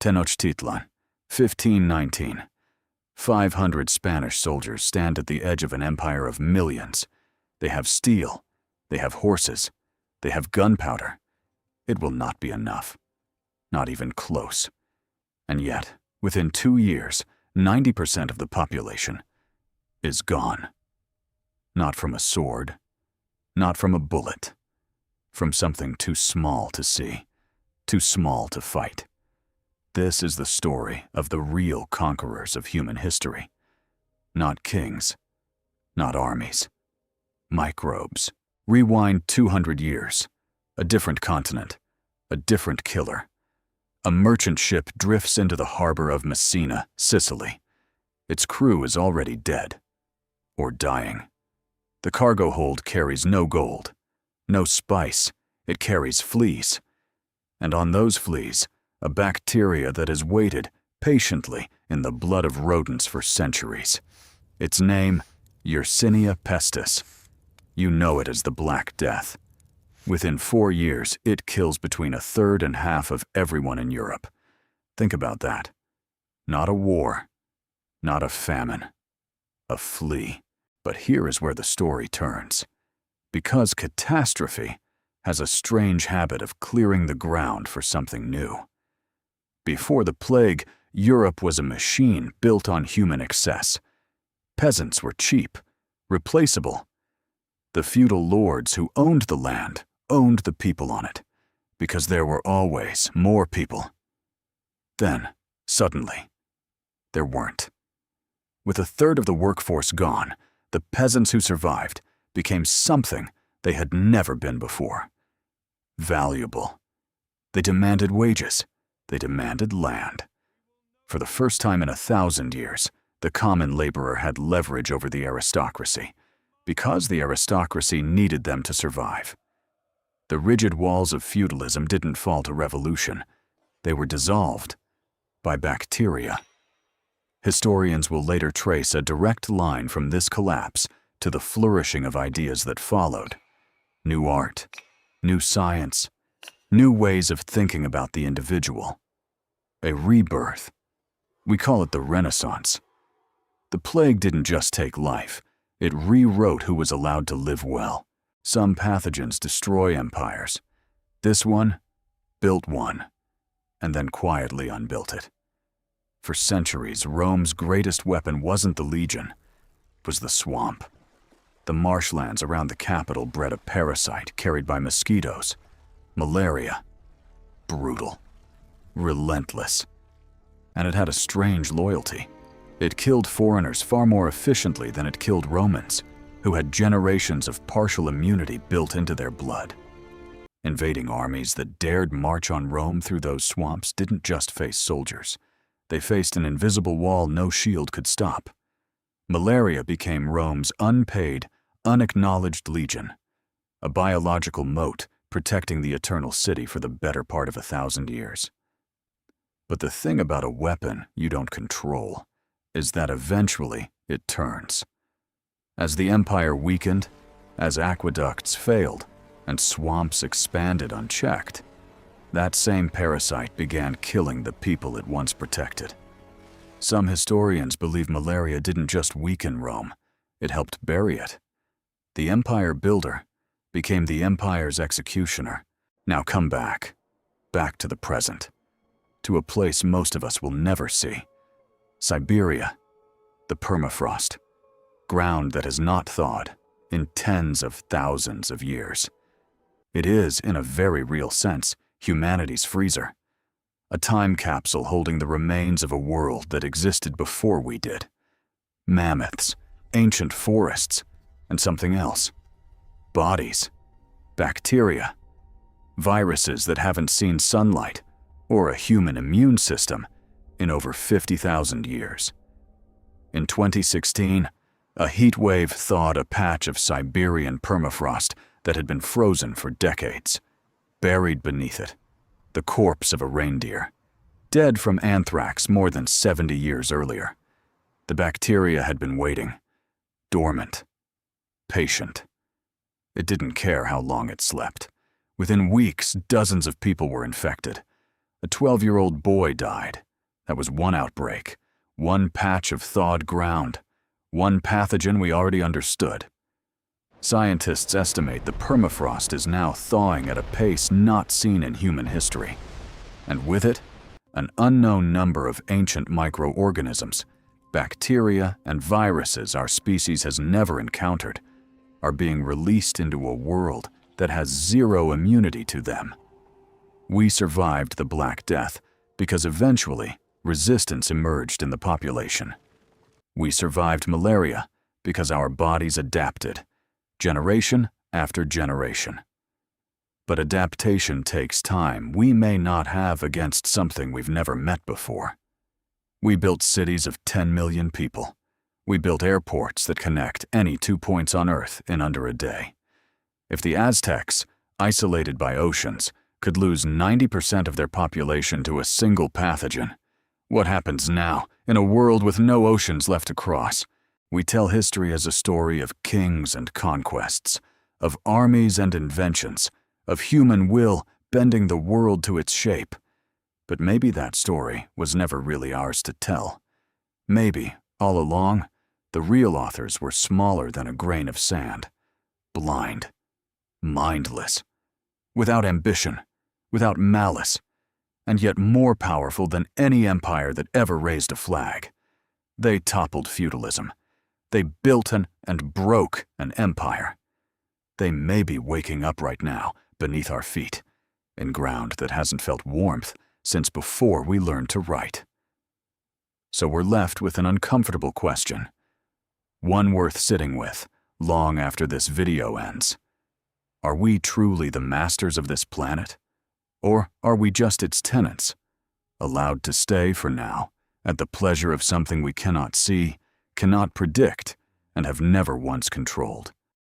Tenochtitlan, 1519. 500 Spanish soldiers stand at the edge of an empire of millions. They have steel, they have horses, they have gunpowder. It will not be enough. Not even close. And yet, within 2 years, 90% of the population is gone. Not from a sword, not from a bullet, from something too small to see, too small to fight. This is the story of the real conquerors of human history. Not kings, not armies. Microbes. Rewind 200 years. A different continent, a different killer. A merchant ship drifts into the harbor of Messina, Sicily. Its crew is already dead, or dying. The cargo hold carries no gold, no spice, it carries fleas. And on those fleas, a bacteria that has waited patiently in the blood of rodents for centuries. Its name, Yersinia pestis. You know it as the Black Death. Within 4 years, it kills between 1/3 and half of everyone in Europe. Think about that. Not a war, not a famine, a flea. But here is where the story turns. Because catastrophe has a strange habit of clearing the ground for something new. Before the plague, Europe was a machine built on human excess. Peasants were cheap, replaceable. The feudal lords who owned the land owned the people on it, because there were always more people. Then, suddenly, there weren't. With 1/3 of the workforce gone, the peasants who survived became something they had never been before. Valuable. They demanded wages. They demanded land. For the first time in 1,000 years, the common laborer had leverage over the aristocracy, because the aristocracy needed them to survive. The rigid walls of feudalism didn't fall to revolution. They were dissolved by bacteria. Historians will later trace a direct line from this collapse to the flourishing of ideas that followed. New art, new science, new ways of thinking about the individual. A rebirth. We call it the Renaissance. The plague didn't just take life, it rewrote who was allowed to live well. Some pathogens destroy empires. This one built one, and then quietly unbuilt it. For centuries, Rome's greatest weapon wasn't the legion, it was the swamp. The marshlands around the capital bred a parasite carried by mosquitoes. Malaria. Brutal. Relentless. And it had a strange loyalty. It killed foreigners far more efficiently than it killed Romans, who had generations of partial immunity built into their blood. Invading armies that dared march on Rome through those swamps didn't just face soldiers. They faced an invisible wall no shield could stop. Malaria became Rome's unpaid, unacknowledged legion, a biological moat protecting the eternal city for the better part of 1,000 years. But the thing about a weapon you don't control is that eventually it turns. As the empire weakened, as aqueducts failed, and swamps expanded unchecked, that same parasite began killing the people it once protected. Some historians believe malaria didn't just weaken Rome, it helped bury it. The empire builder became the empire's executioner. Now come back to the present, to a place most of us will never see. Siberia, the permafrost, ground that has not thawed in tens of thousands of years. It is, in a very real sense, humanity's freezer, a time capsule holding the remains of a world that existed before we did. Mammoths, ancient forests, and something else. Bodies, bacteria, viruses that haven't seen sunlight or a human immune system in over 50,000 years. In 2016, a heat wave thawed a patch of Siberian permafrost that had been frozen for decades. Buried beneath it, the corpse of a reindeer, dead from anthrax more than 70 years earlier. The bacteria had been waiting, dormant, patient. It didn't care how long it slept. Within weeks, dozens of people were infected. A 12-year-old boy died. That was one outbreak, one patch of thawed ground, one pathogen we already understood. Scientists estimate the permafrost is now thawing at a pace not seen in human history. And with it, an unknown number of ancient microorganisms, bacteria and viruses our species has never encountered, are being released into a world that has zero immunity to them. We survived the Black Death because eventually resistance emerged in the population. We survived malaria because our bodies adapted, generation after generation. But adaptation takes time we may not have against something we've never met before. We built cities of 10 million people. We built airports that connect any 2 points on Earth in under a day. If the Aztecs, isolated by oceans, could lose 90% of their population to a single pathogen, what happens now in a world with no oceans left to cross? We tell history as a story of kings and conquests, of armies and inventions, of human will bending the world to its shape. But maybe that story was never really ours to tell. Maybe, all along, the real authors were smaller than a grain of sand, blind, mindless, without ambition, without malice, and yet more powerful than any empire that ever raised a flag. They toppled feudalism. They built and broke an empire. They may be waking up right now beneath our feet, in ground that hasn't felt warmth since before we learned to write. So we're left with an uncomfortable question, one worth sitting with long after this video ends. Are we truly the masters of this planet? Or are we just its tenants, allowed to stay for now, at the pleasure of something we cannot see, cannot predict, and have never once controlled?